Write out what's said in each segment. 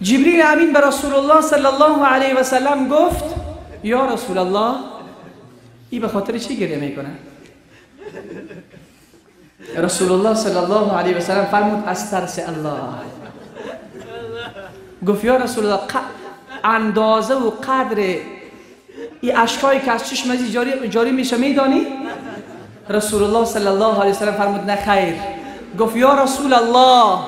جبریل امین به رسول الله صلی الله علیه و سلم گفت یا رسول الله این به خاطر چی گریه میکنه؟ رسول الله صلی الله علیه و سلم فرمود از ترس الله. گفت یا رسول الله اندازه و قدر این اشکایی که از چشم ازی جاری میشه میدانی؟ رسول الله صلی الله علیه و سلم فرمود نه خیر. گفت یا رسول الله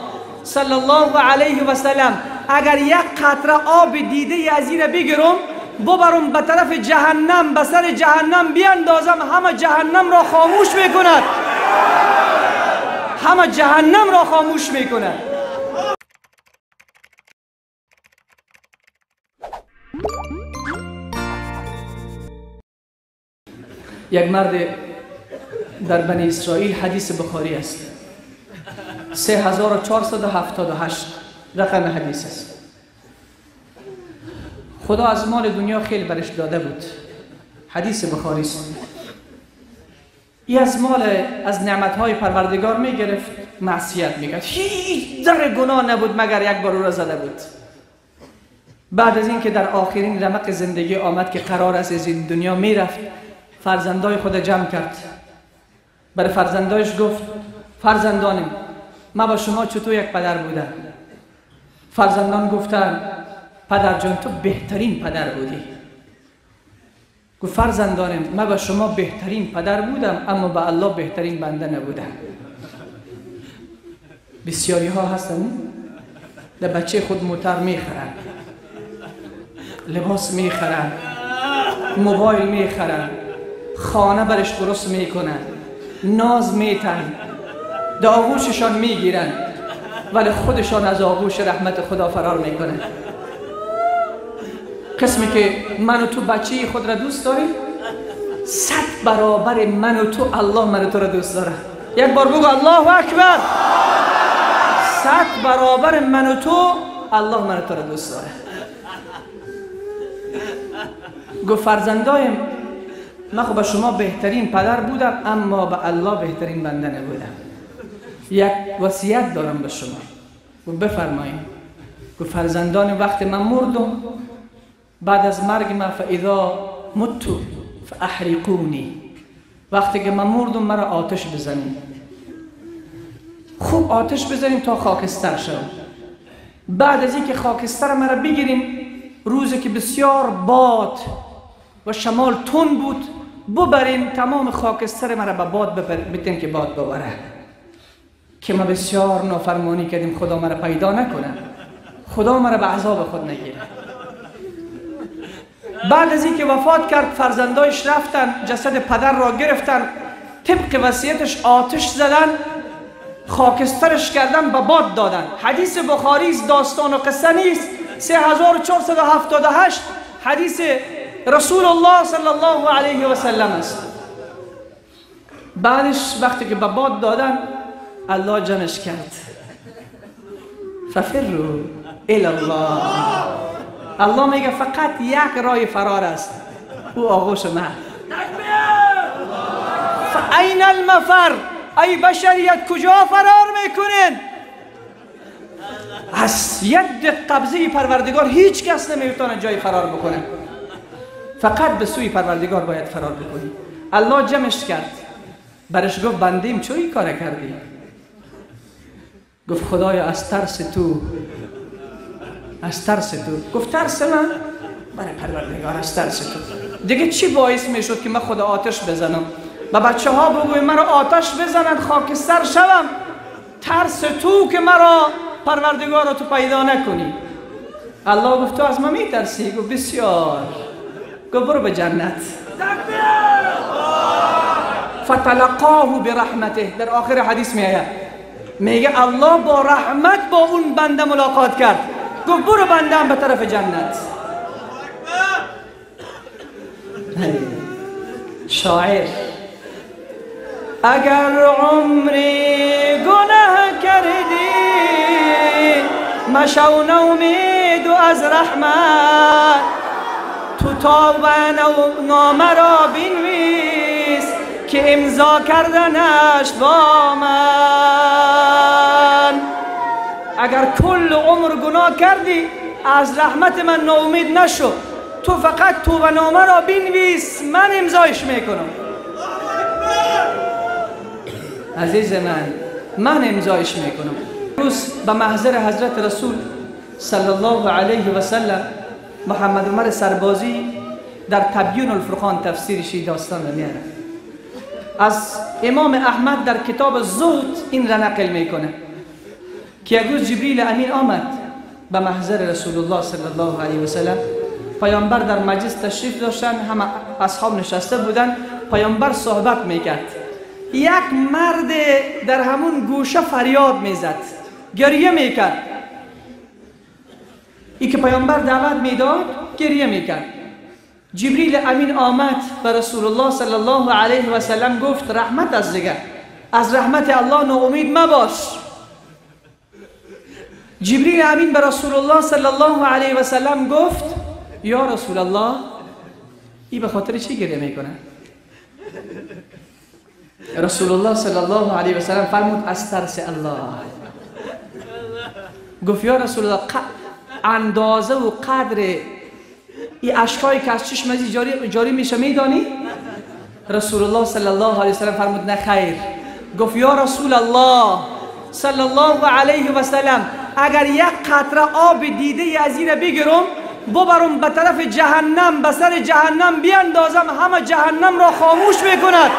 صلی الله علیه و سلم اگر یک قطره آب دیده از این بگیرم ببرم به طرف جهنم به سر جهنم بیاندازم همه جهنم را خاموش میکند، همه جهنم را خاموش میکند. یک مرد در بنی اسرائیل، حدیث بخاری است، 3478 رقم حدیث است. خدا از مال دنیا خیلی برش داده بود، حدیث بخاری است. ای از مال از نعمتهای پروردگار میگرفت، معصیت میکرد، هیچ ذره گناه نبود مگر یک بار او را زده بود. بعد از اینکه در آخرین رمق زندگی آمد که قرار است از این دنیا میرفت، فرزندای خود جمع کرد، برای فرزندایش گفت فرزندانم من با شما چطور یک پدر بودم؟ فرزندان گفتن پدر جان تو بهترین پدر بودی. گفت فرزندانم من با شما بهترین پدر بودم اما به الله بهترین بنده نبودم. بسیاری ها هستن در بچه خود موتر میخرن، لباس میخرن، موبایل میخرن، خانه برش درست میکنن، ناز میتن، در آغوششان میگیرن ولی خودشان از آغوش رحمت خدا فرار میکنن. قسمی که من و تو بچه خود را دوست داریم، 100 برابر من و تو الله من و تو را دوست داره. یک بار بگو الله اکبر. 100 برابر من و تو الله من و تو را دوست داره. گفت فرزندایم من خب به شما بهترین پدر بودم اما به الله بهترین بنده نبودم. یک وصیت دارم به شما. گفت بفرمایید. گفت فرزندان وقت من مردم، بعد از مرگ من فاذا مت فاحرقونی، وقتی که من مردم مرا آتش بزنید، خوب آتش بزنیم تا خاکستر شوم. بعد از اینکه خاکستر مرا بگیریم، روزی که بسیار باد و شمال تند بود، ببرین تمام خاکستر مرا به باد بتین که باد ببره، که ما بسیار نافرمانی کردیم خدا مرا پیدا نکنه، خدا مرا به عذاب خود نگیره. بعد از اینکه وفات کرد فرزندایش رفتن جسد پدر را گرفتن، طبق وصیتش آتش زدن، خاکسترش کردن، به باد دادن. حدیث بخاری است، داستان و قصه نیست. 3478 حدیث رسول الله صلی الله علیه و سلم است. بعدش وقتی که به باد دادن الله جمعش کرد، ففروا الی الله. الله میگه فقط یک راه فرار است، او آغوش من. فاین المفر، ای بشریت کجا فرار میکنین؟ از ید قبضه پروردگار هیچ کس نمیتونه جای فرار بکنه، فقط به سوی پروردگار باید فرار بکنی. الله جمعش کرد، برش گفت بندیم چه این کار کردی؟ گفت خدایا از ترس تو، از ترس تو. گفت ترس من؟ برای پروردگار از ترس تو. دیگه چی باعث میشد که من خدا آتش بزنم؟ با بچه ها بگوی مرا آتش بزنن خاکستر شوم؟ ترس تو که مرا پروردگار تو پیدا نکنی. الله گفت تو از من میترسی؟ گفت بسیار. گفت برو به جنت. فتلقاه برحمته. در آخر حدیث میگه الله با رحمت با اون بنده ملاقات کرد. گفت برو بندم به طرف جنت. شاعر اگر عمری گناه کردی مشو نومید از رحمت، تو توبه نامه را بنویس که امضا کردنش با من. اگر کل عمر گناه کردی از رحمت من ناامید نشو، تو فقط توبه نامه را بنویس، من امضایش میکنم. عزیز من امضایش میکنم. روز به محضر حضرت رسول صلی الله علیه و سلم محمد عمر سربازی در تبیین الفرقان تفسیرش داستان میاره. از امام احمد در کتاب زهد این را نقل میکنه که یک روز جبریل امین آمد به محضر رسول الله صلی الله علیه و سلم. پیامبر در مجلس تشریف داشتن، همه اصحاب نشسته بودن، پیامبر صحبت میکرد. یک مرد در همون گوشه فریاد میزد، گریه میکرد. ای که پیامبر دعوت میداد گریه میکرد. جبریل امین آمد به رسول الله صلی الله علیه و سلم گفت رحمت از دیگر، از رحمت الله ناامید مباش. جبریل امین به رسول الله صلی الله علیه و سلم گفت یا رسول الله ای به خاطر چی گریه میکنه؟ رسول الله صلی الله علیه و سلم فرمود از ترس الله. گفت یا رسول الله اندازه و قدر این اشکایی که از چشم ازی جاری میشه میدانی؟ رسول الله صلی الله علیه و سلم فرمود نه خیر. گفت یا رسول الله صلی الله علیه و سلم اگر یک قطره آب دیده از این بگیرم ببرم به طرف جهنم، به سر جهنم بیاندازم، همه جهنم را خاموش میکند،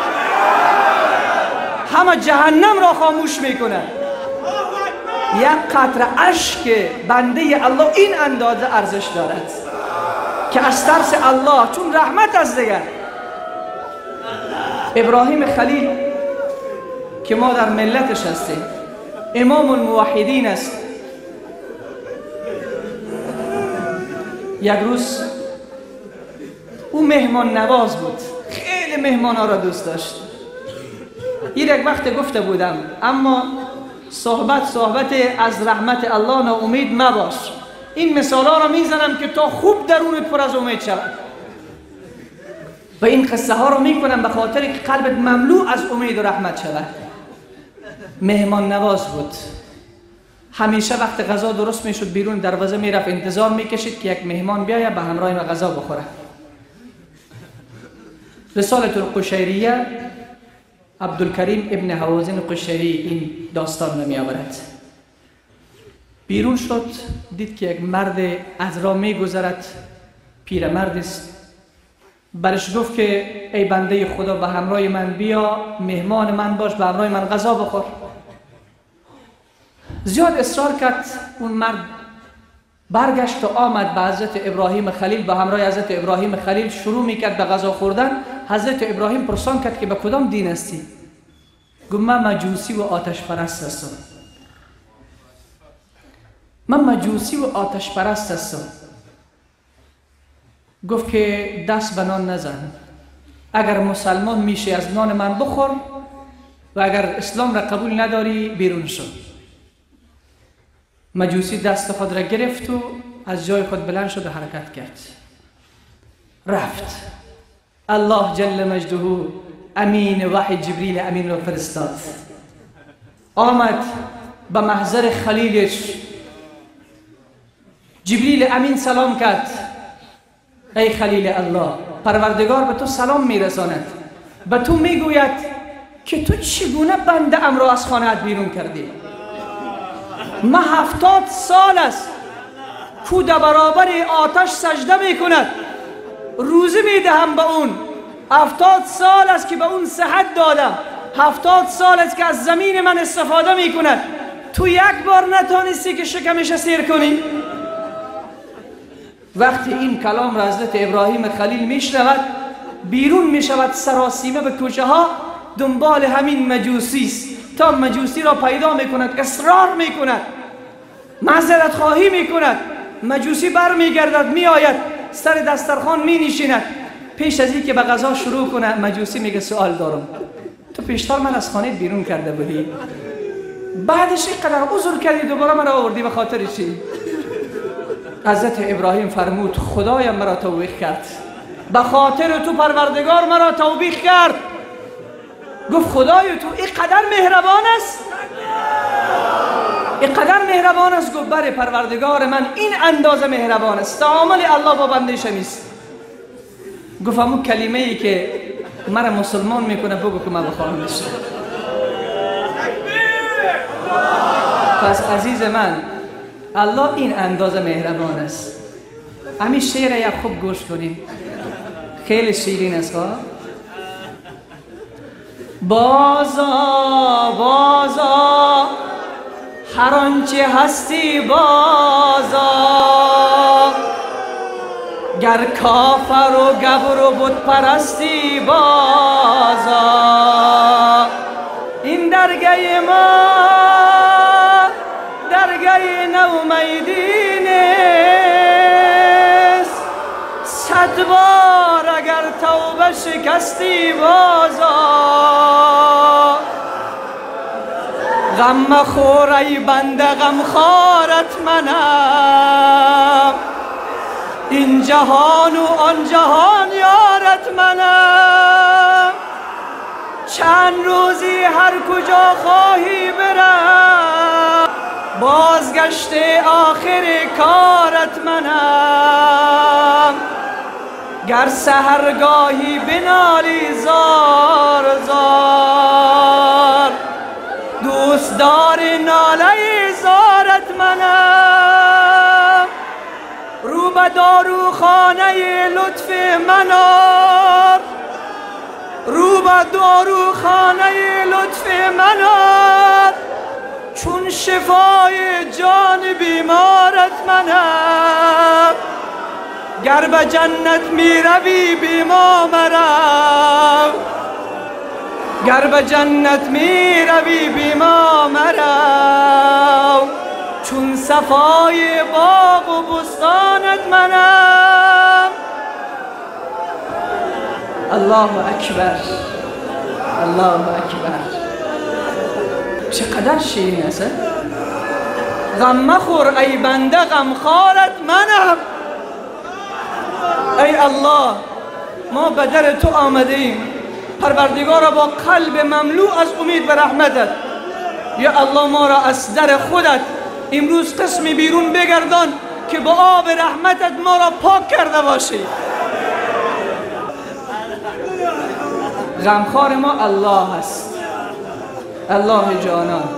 همه جهنم را خاموش میکند. یک قطره اشک بنده الله این اندازه ارزش دارد که از ترس الله، چون رحمت از دیگر. ابراهیم خلیل که ما در ملتش هستیم، امام الموحدین است. یک روز او مهمان نواز بود، خیلی مهمان ها را دوست داشت. یک وقت گفته بودم اما صحبت از رحمت الله ناامید مباش. این مثال ها را میزنم که تا خوب درونت پر از امید شود و این قصه ها را میکنم به خاطر که قلبت مملو از امید و رحمت شود. مهمان نواز بود، همیشه وقت غذا درست میشد بیرون دروازه میرفت انتظار میکشید که یک مهمان بیاید به همراه ما غذا بخوره. رسالة القشیریه عبدالکریم ابن حوازن قشیری این داستان رو میآورد. بیرون شد، دید که یک مرد از راه میگذرد، پیرمرد است. برش گفت که ای بنده خدا به همراه من بیا، مهمان من باش، به همراه من غذا بخور. زیاد اصرار کرد. اون مرد برگشت و آمد به حضرت ابراهیم خلیل، به همراه حضرت ابراهیم خلیل شروع میکرد به غذا خوردن. حضرت ابراهیم پرسان کرد که به کدام دین هستی؟ گفت من مجوسی و آتش پرست هستم. من مجوسی و آتش پرست هستم. گفت که دست به نان نزن، اگر مسلمان میشه از نان من بخور و اگر اسلام را قبول نداری بیرون شو. مجوسی دست خود را گرفت و از جای خود بلند شد و حرکت کرد، رفت. الله جل مجده امین وحی جبریل امین را فرستاد. آمد به محضر خلیلش. جبریل امین سلام کرد، ای خلیل الله، پروردگار به تو سلام میرساند، به تو میگوید که تو چگونه بنده ام را از خانه‌ات بیرون کردی. ما 70 سال است کو در برابر آتش سجده میکند، روزه میدهم به اون. 70 سال است که به اون صحت دادم، 70 سال است که از زمین من استفاده میکند. تو یک بار نتانستی که شکمش سیر کنی؟ وقتی این کلام را حضرت ابراهیم خلیل میشنود، بیرون میشود سراسیمه به کوچه ها دنبال همین مجوسی است تا مجوسی را پیدا میکند. اصرار میکند، معذرت خواهی میکند. مجوسی بر میگردد، میآید سر دسترخوان می نشیند. پیش از این که به غذا شروع کنه مجوسی میگه سوال دارم، تو پیشتر من از خانه بیرون کرده بودی، بعدش اینقدر عذر کردی دوباره من آوردی، به خاطر چی؟ حضرت ابراهیم فرمود خدایم مرا توبیخ کرد، به خاطر تو پروردگار مرا توبیخ کرد. گفت خدای تو اینقدر مهربان است؟ اینقدر مهربان است. گفت بله پروردگار من این اندازه مهربان است. تعامل الله با بنده شمیست. گفت همون کلمه ای که مرا مسلمان میکنه بگو که من بخواهم بشم. پس عزیز من الله این اندازه مهربان است. همین شعر یک خوب گوش کنین، خیلی شیرین است. بازا بازا هر آنچه هستی بازا، گر کافر و گبر و بت پرستی بازا. این درگه ما درگه نومیدی نیست، 100 بار اگر توبه شکستی بازا. غم مخور ای بنده غم خارت منم، این جهان و آن جهان یارت منم. چند روزی هر کجا خواهی برم، بازگشت آخر کارت منم. گر سحرگاهی بنالی زار زار، دوست دار ناله زارت منم. رو به داروخانه لطف منار، رو به داروخانه لطف منار. چون شفای جان بیمارت منم. گر به جنت می روی بی ما مرو، گر به جنت می روی بی ما مرو. چون صفای باغ و بستانت منم. الله اکبر، الله اکبر. چقدر شیرین است. غم مخور ای بنده غم خارت منم. ای الله ما به در تو آمدیم، پروردگار با قلب مملو از امید به رحمتت. یا الله ما را از در خودت امروز قسمی بیرون بگردان که با آب رحمتت ما را پاک کرده باشی. غمخوار ما الله است، الله جانان.